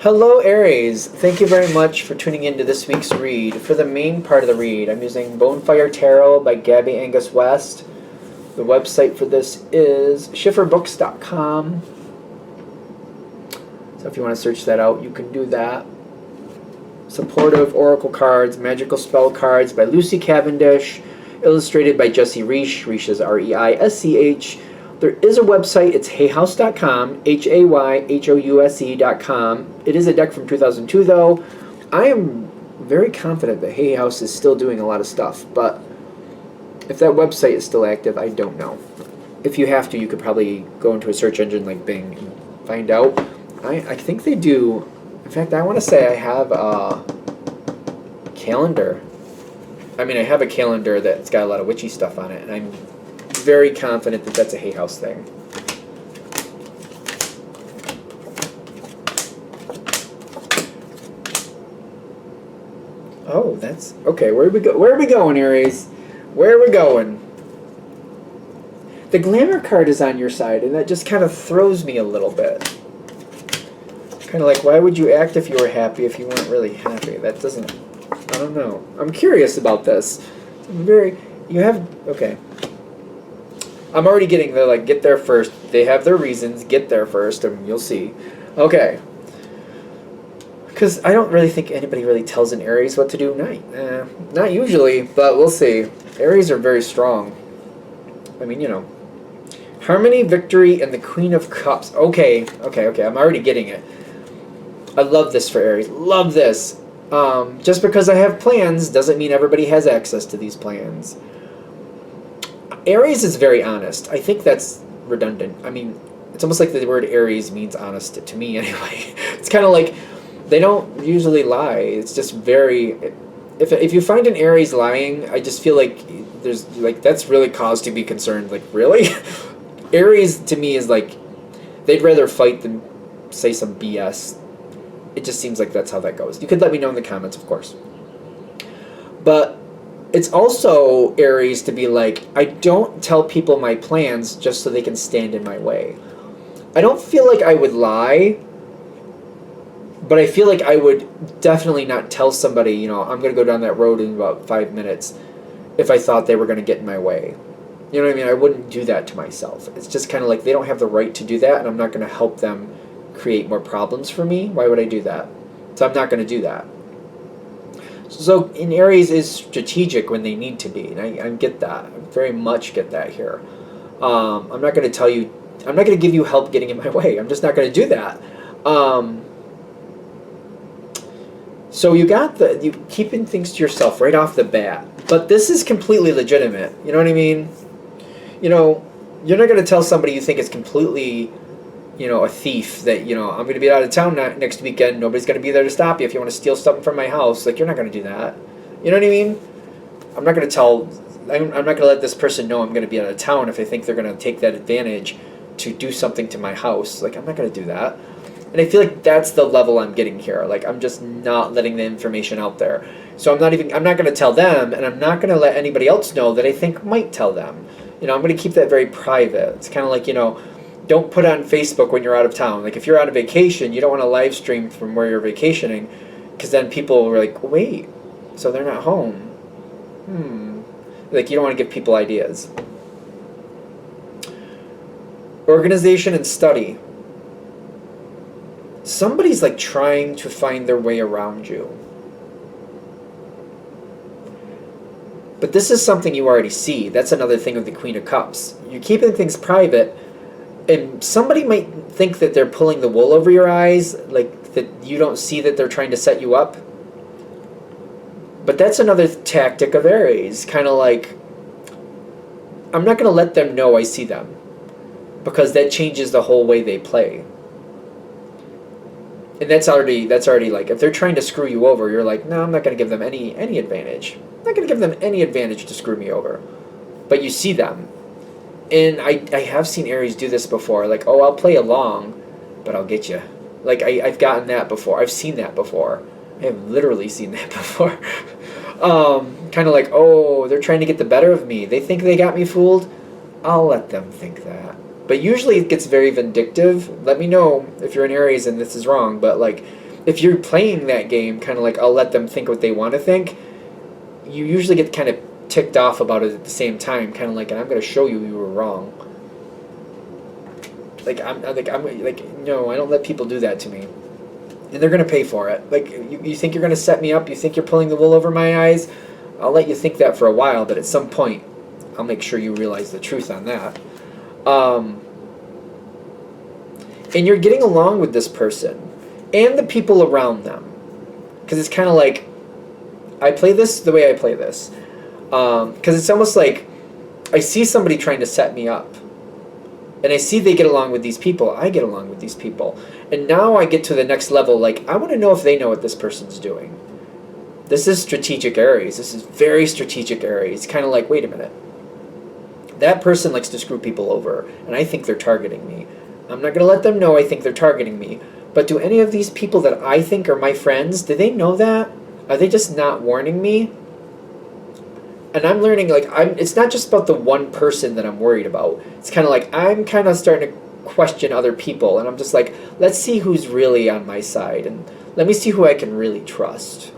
Hello, Aries. Thank you very much for tuning in to this week's read. For the main part of the read, I'm using Bonefire Tarot by Gabby Angus West. The website for this is schifferbooks.com. So if you want to search that out, you can do that. Supportive Oracle Cards, Magical Spell Cards by Lucy Cavendish, illustrated by Jesse Reisch. Reisch is R-E-I-S-C-H. There is a website, it's hayhouse.com, hayhouse.com. It is a deck from 2002, though. I am very confident that Hay House is still doing a lot of stuff, but if that website is still active, I don't know. If you have to, you could probably go into a search engine like Bing and find out. I think they do. In fact, I want to say I have a calendar. I have a calendar that's got a lot of witchy stuff on it, and I'm very confident that that's a Hay House thing. Oh, that's okay. Where are we going, Aries? Where are we going? The glamour card is on your side, and that just kind of throws me a little bit. Kind of like, why would you act if you were happy if you weren't really happy? That doesn't. I don't know. I'm curious about this. Okay. I'm already getting the, get there first. They have their reasons. Get there first, and you'll see. Okay. Because I don't really think anybody really tells an Aries what to do. Not usually, but we'll see. Aries are very strong. Harmony, victory, and the Queen of Cups. Okay. I'm already getting it. I love this for Aries. Love this. Just because I have plans doesn't mean everybody has access to these plans. Aries is very honest. I think that's redundant. It's almost like the word Aries means honest to me anyway. It's kind of like they don't usually lie. It's just very... If you find an Aries lying, I just feel like there's that's really cause to be concerned. Really? Aries to me is they'd rather fight than say some BS. It just seems like that's how that goes. You could let me know in the comments, of course. But it's also Aries to be I don't tell people my plans just so they can stand in my way. I don't feel like I would lie, but I feel like I would definitely not tell somebody, I'm going to go down that road in about 5 minutes if I thought they were going to get in my way. You know what I mean? I wouldn't do that to myself. It's just kind of like they don't have the right to do that, and I'm not going to help them create more problems for me. Why would I do that? So I'm not going to do that. So in Aries is strategic when they need to be, and I get that. I very much get that here. I'm not going to tell you, I'm not going to give you help getting in my way. I'm just not going to do that. So you keeping things to yourself right off the bat. But this is completely legitimate. You know what I mean? You're not going to tell somebody you think is completely, a thief that, I'm going to be out of town next weekend. Nobody's going to be there to stop you if you want to steal something from my house. You're not going to do that. You know what I mean? I'm not going to let this person know I'm going to be out of town if I think they're going to take that advantage to do something to my house. I'm not going to do that. And I feel like that's the level I'm getting here. I'm just not letting the information out there. So I'm not going to tell them, and I'm not going to let anybody else know that I think might tell them. I'm going to keep that very private. It's kind of like, don't put on Facebook when you're out of town. If you're on a vacation, you don't want to live stream from where you're vacationing, because then people are like, wait, so they're not home. You don't want to give people ideas. Organization and study. Somebody's trying to find their way around you. But this is something you already see. That's another thing with the Queen of Cups. You're keeping things private, and somebody might think that they're pulling the wool over your eyes, that you don't see that they're trying to set you up. But that's another tactic of Aries. Kind of I'm not going to let them know I see them, because that changes the whole way they play. And that's already if they're trying to screw you over, you're no, I'm not going to give them any advantage. I'm not going to give them any advantage to screw me over. But you see them. And I have seen Aries do this before. Oh, I'll play along, but I'll get you. I've gotten that before. I've seen that before. I have literally seen that before. Kind of oh, they're trying to get the better of me. They think they got me fooled. I'll let them think that. But usually it gets very vindictive. Let me know if you're an Aries and this is wrong, but if you're playing that game, kind of like I'll let them think what they want to think, you usually get kind of ticked off about it at the same time, kind of like, and I'm going to show you were wrong. Like I'm like no, I don't let people do that to me, and they're going to pay for it. Like you think you're going to set me up, you think you're pulling the wool over my eyes. I'll let you think that for a while, but at some point, I'll make sure you realize the truth on that. And you're getting along with this person and the people around them, because it's kind of like I play this the way I play this, because it's almost like I see somebody trying to set me up, and I see they get along with these people, I get along with these people, and now I get to the next level, like I want to know if they know what this person's doing. This is strategic Aries. This is very strategic Aries. Kind of like, wait a minute, that person likes to screw people over, and I think they're targeting me. I'm not going to let them know I think they're targeting me. But do any of these people that I think are my friends, do they know that? Are they just not warning me? And I'm learning, like, it's not just about the one person that I'm worried about. It's kind of like I'm kind of starting to question other people. And I'm just like, let's see who's really on my side. And let me see who I can really trust.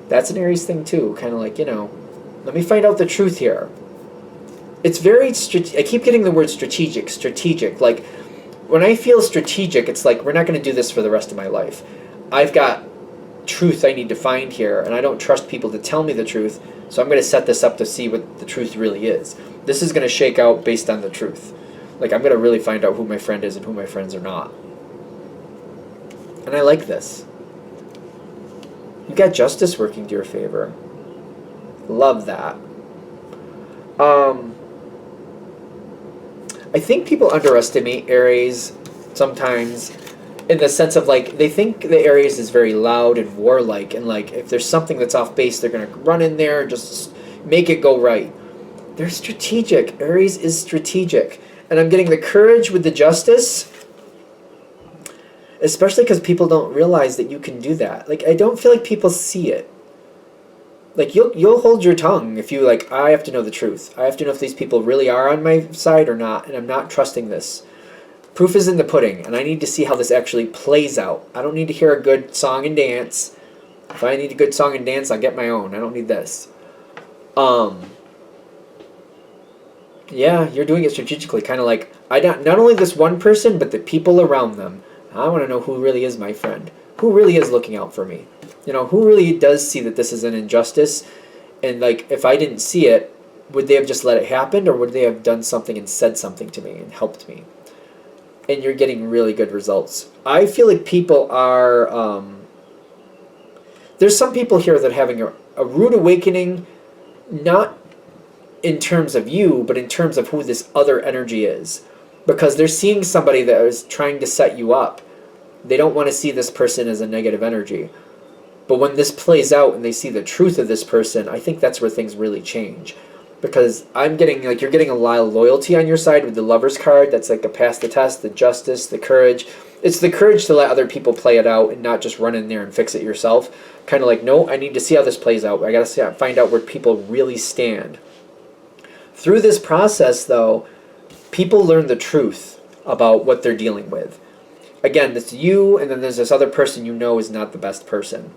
That's an Aries thing, too. Kind of like, let me find out the truth here. It's very I keep getting the word strategic. Like, when I feel strategic, it's like, we're not going to do this for the rest of my life. I've got truth I need to find here, and I don't trust people to tell me the truth, so I'm going to set this up to see what the truth really is. This is going to shake out based on the truth. Like, I'm going to really find out who my friend is and who my friends are not. And I like this. You've got justice working to your favor. Love that. I think people underestimate Aries sometimes, in the sense of, like, they think the Aries is very loud and warlike, and, like, if there's something that's off base, they're going to run in there and just make it go right. They're strategic. Aries is strategic. And I'm getting the courage with the justice, especially because people don't realize that you can do that. Like, I don't feel like people see it. Like, you'll hold your tongue if you, like, I have to know the truth. I have to know if these people really are on my side or not, and I'm not trusting this. Proof is in the pudding, and I need to see how this actually plays out. I don't need to hear a good song and dance. If I need a good song and dance, I'll get my own. I don't need this. Yeah, you're doing it strategically, kind of like, not only this one person, but the people around them. I want to know who really is my friend. Who really is looking out for me? Who really does see that this is an injustice? And, like, if I didn't see it, would they have just let it happen, or would they have done something and said something to me and helped me? And you're getting really good results. I feel like people are... there's some people here that are having a rude awakening, not in terms of you, but in terms of who this other energy is. Because they're seeing somebody that is trying to set you up. They don't want to see this person as a negative energy. But when this plays out and they see the truth of this person, I think that's where things really change. Because I'm getting, like, you're getting a lot of loyalty on your side with the Lover's card. That's like a pass the test, the justice, the courage. It's the courage to let other people play it out and not just run in there and fix it yourself. Kind of like, no, I need to see how this plays out. I got to find out where people really stand. Through this process, though, people learn the truth about what they're dealing with. Again, it's you, and then there's this other person is not the best person.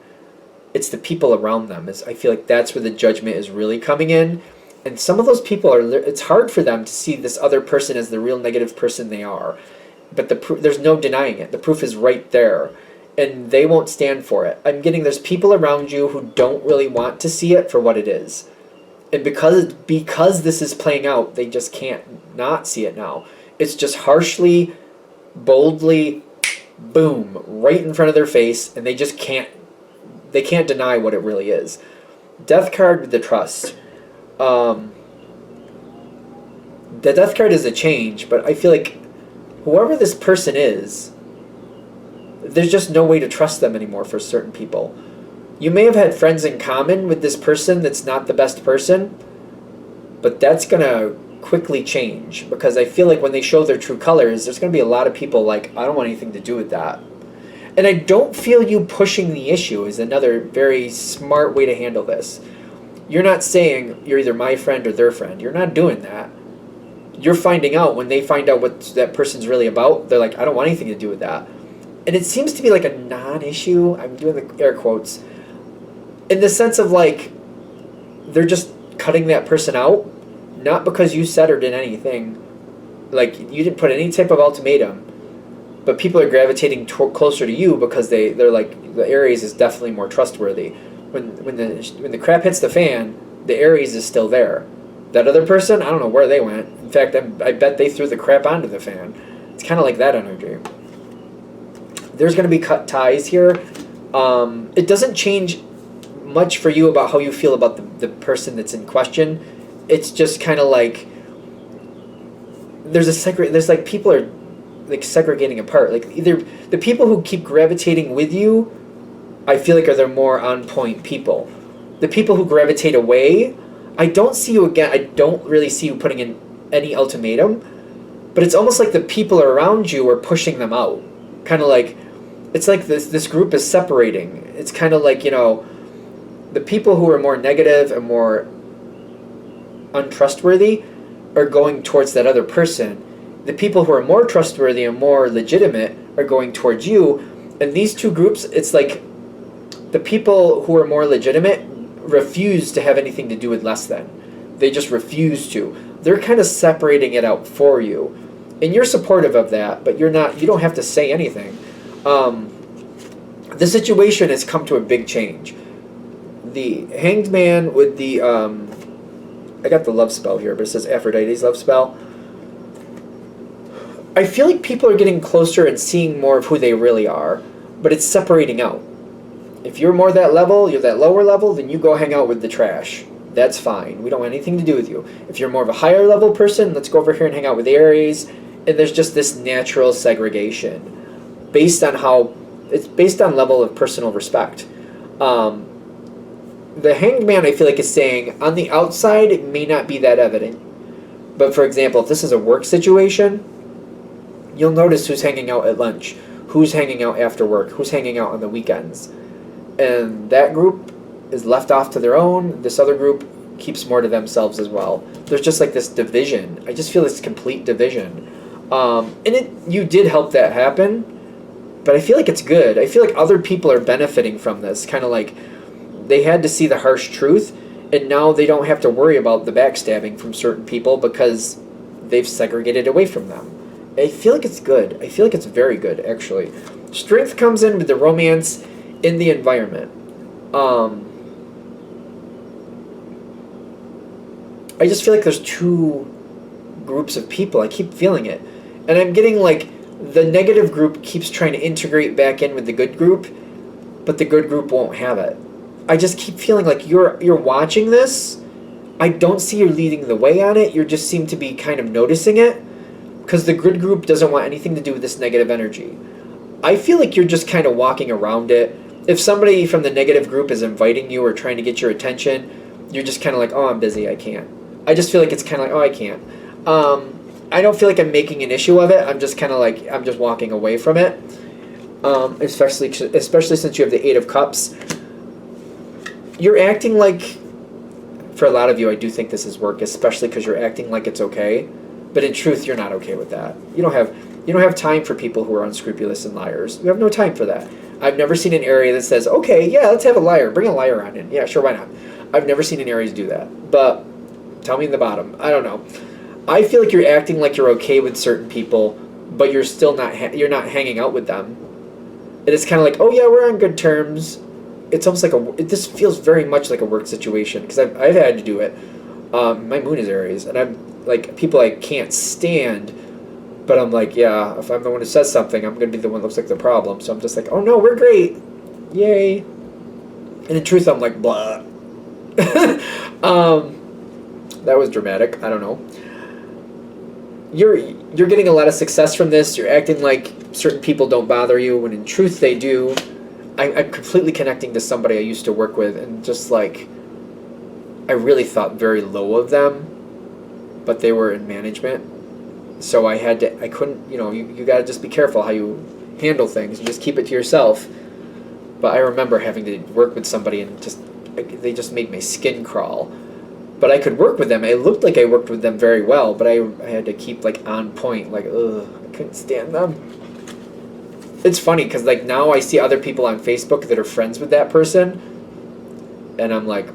It's the people around them. I feel like that's where the judgment is really coming in. And some of those people it's hard for them to see this other person as the real negative person they are. But there's no denying it. The proof is right there. And they won't stand for it. I'm getting there's people around you who don't really want to see it for what it is. And because this is playing out, they just can't not see it now. It's just harshly, boldly, boom, right in front of their face, and they just can't deny what it really is. Death card with the trust. The death card is a change, but I feel like whoever this person is, there's just no way to trust them anymore for certain people. You may have had friends in common with this person that's not the best person, but that's going to quickly change, because I feel like when they show their true colors, there's going to be a lot of people like, I don't want anything to do with that. And I don't feel you pushing the issue is another very smart way to handle this. You're not saying you're either my friend or their friend. You're not doing that. You're finding out when they find out what that person's really about, they're like, I don't want anything to do with that. And it seems to be like a non-issue. I'm doing the air quotes. In the sense of like, they're just cutting that person out, not because you said or did anything. Like, you didn't put any type of ultimatum, but people are gravitating closer to you because they're like, the Aries is definitely more trustworthy. When the crap hits the fan, the Aries is still there. That other person, I don't know where they went. In fact, I bet they threw the crap onto the fan. It's kind of like that energy. There's going to be cut ties here. It doesn't change much for you about how you feel about the person that's in question. It's just kind of like there's like people are like segregating apart. Like, either the people who keep gravitating with you, I feel like, are the more on point people. The people who gravitate away, I don't see you again. I don't really see you putting in any ultimatum, but it's almost like the people around you are pushing them out. Kind of like, it's like this group is separating. It's kind of like, the people who are more negative and more untrustworthy are going towards that other person. The people who are more trustworthy and more legitimate are going towards you. And these two groups, it's like the people who are more legitimate refuse to have anything to do with less than. They just refuse to. They're kind of separating it out for you. And you're supportive of that, but you don't have to say anything. The situation has come to a big change. The Hanged Man with the I got the love spell here, but it says Aphrodite's love spell. I feel like people are getting closer and seeing more of who they really are, but it's separating out. If you're more that level, you're that lower level, then you go hang out with the trash. That's fine. We don't want anything to do with you. If you're more of a higher level person, let's go over here and hang out with the Aries. And there's just this natural segregation based on level of personal respect. The Hanged Man, I feel like, is saying, on the outside, it may not be that evident. But for example, if this is a work situation, you'll notice who's hanging out at lunch, who's hanging out after work, who's hanging out on the weekends. And that group is left off to their own. This other group keeps more to themselves as well. There's just like this division. I just feel this complete division. You did help that happen, but I feel like it's good. I feel like other people are benefiting from this. Kind of like they had to see the harsh truth, and now they don't have to worry about the backstabbing from certain people because they've segregated away from them. I feel like it's good. I feel like it's very good, actually. Strength comes in with the romance in the environment. I just feel like there's two groups of people. I keep feeling it. And I'm getting like the negative group keeps trying to integrate back in with the good group, but the good group won't have it. I just keep feeling like you're watching this. I don't see you leading the way on it. You just seem to be kind of noticing it because the good group doesn't want anything to do with this negative energy. I feel like you're just kind of walking around it. If somebody from the negative group is inviting you or trying to get your attention, you're just kind of like, oh, I'm busy, I can't. I just feel like it's kind of like, oh, I can't. I don't feel like I'm making an issue of it. I'm just kind of like, I'm just walking away from it. Especially since you have the Eight of Cups. You're acting like, for a lot of you, I do think this is work, especially because you're acting like it's okay. But in truth, you're not okay with that. You don't have time for people who are unscrupulous and liars. You have no time for that. I've never seen an area that says, okay, yeah, let's have a liar. Bring a liar on in. Yeah, sure, why not? I've never seen an Aries do that. But tell me in the bottom. I don't know. I feel like you're acting like you're okay with certain people, but you're still not. You're not hanging out with them. And it's kind of like, oh yeah, we're on good terms. It's almost like this feels very much like a work situation because I've had to do it. My moon is Aries, and I'm like people I can't stand. But I'm like, yeah, if I'm the one who says something, I'm going to be the one that looks like the problem. So I'm just like, oh no, we're great. Yay. And in truth, I'm like, blah. That was dramatic. I don't know. You're getting a lot of success from this. You're acting like certain people don't bother you, when in truth they do. I'm completely connecting to somebody I used to work with, and just like, I really thought very low of them, but they were in management. So I couldn't, you got to just be careful how you handle things and just keep it to yourself. But I remember having to work with somebody and they just made my skin crawl. But I could work with them. It looked like I worked with them very well, but I had to keep like on point, like, ugh, I couldn't stand them. it's funny because like now I see other people on Facebook that are friends with that person, and I'm like,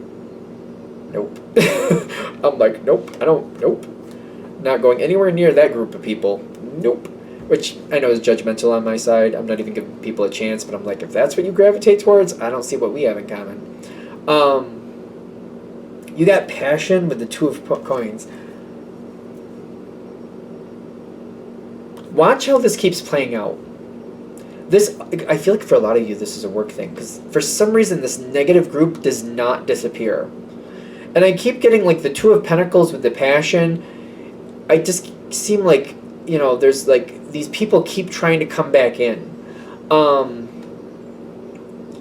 nope. I'm like, nope. I don't. Nope. Not going anywhere near that group of people. Nope. Which I know is judgmental on my side. I'm not even giving people a chance, but I'm like, if that's what you gravitate towards, I don't see what we have in common. You got passion with the two of coins. Watch how this keeps playing out. This, I feel like for a lot of you, this is a work thing, because for some reason this negative group does not disappear. And I keep getting like the Two of Pentacles with the passion. I just seem like, you know, there's like these people keep trying to come back in.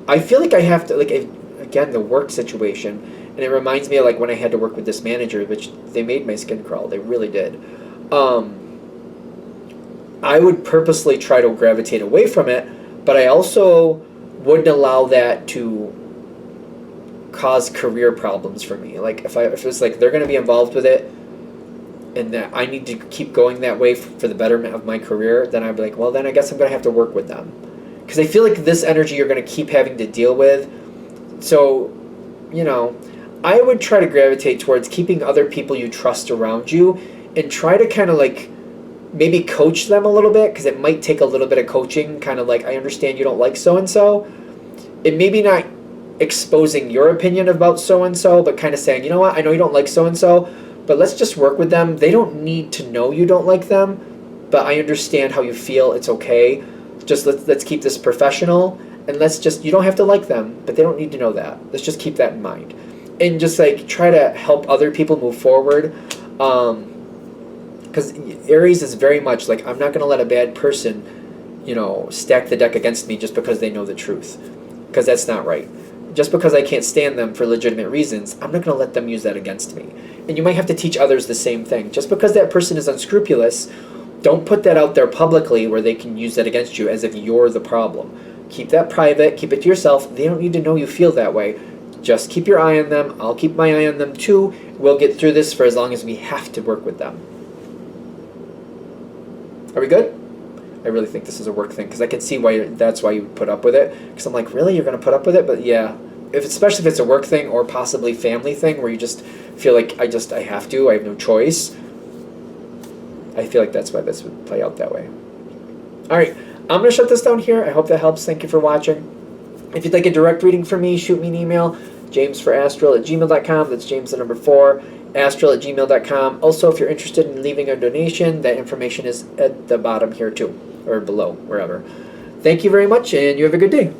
I feel like I have to, like, again, the work situation, and it reminds me of like when I had to work with this manager, which they made my skin crawl. They really did. I would purposely try to gravitate away from it, but I also wouldn't allow that to cause career problems for me. Like if it's like they're going to be involved with it, and that I need to keep going that way for the betterment of my career, then I'd be like, well, then I guess I'm going to have to work with them. Because I feel like this energy you're going to keep having to deal with. So, you know, I would try to gravitate towards keeping other people you trust around you and try to kind of like maybe coach them a little bit, because it might take a little bit of coaching, kind of like, I understand you don't like so-and-so. It maybe not exposing your opinion about so-and-so, but kind of saying, you know what, I know you don't like so-and-so, but let's just work with them. They don't need to know you don't like them, but I understand how you feel. It's okay. Just let's keep this professional, and let's just, you don't have to like them, but they don't need to know that. Let's just keep that in mind. And just like try to help other people move forward. Because Aries is very much like, I'm not going to let a bad person, you know, stack the deck against me just because they know the truth. Because that's not right. Just because I can't stand them for legitimate reasons, I'm not going to let them use that against me. And you might have to teach others the same thing. Just because that person is unscrupulous, don't put that out there publicly where they can use that against you as if you're the problem. Keep that private. Keep it to yourself. They don't need to know you feel that way. Just keep your eye on them. I'll keep my eye on them too. We'll get through this for as long as we have to work with them. Are we good? I really think this is a work thing, because I can see why that's why you put up with it. Because I'm like, really? You're going to put up with it? But yeah, especially if it's a work thing or possibly family thing where you just feel like I have to, I have no choice. I feel like that's why this would play out that way. All right, I'm going to shut this down here. I hope that helps. Thank you for watching. If you'd like a direct reading from me, shoot me an email, jamesforastral@gmail.com. That's James the number 4, astral@gmail.com. Also, if you're interested in leaving a donation, that information is at the bottom here too, or below, wherever. Thank you very much, and you have a good day.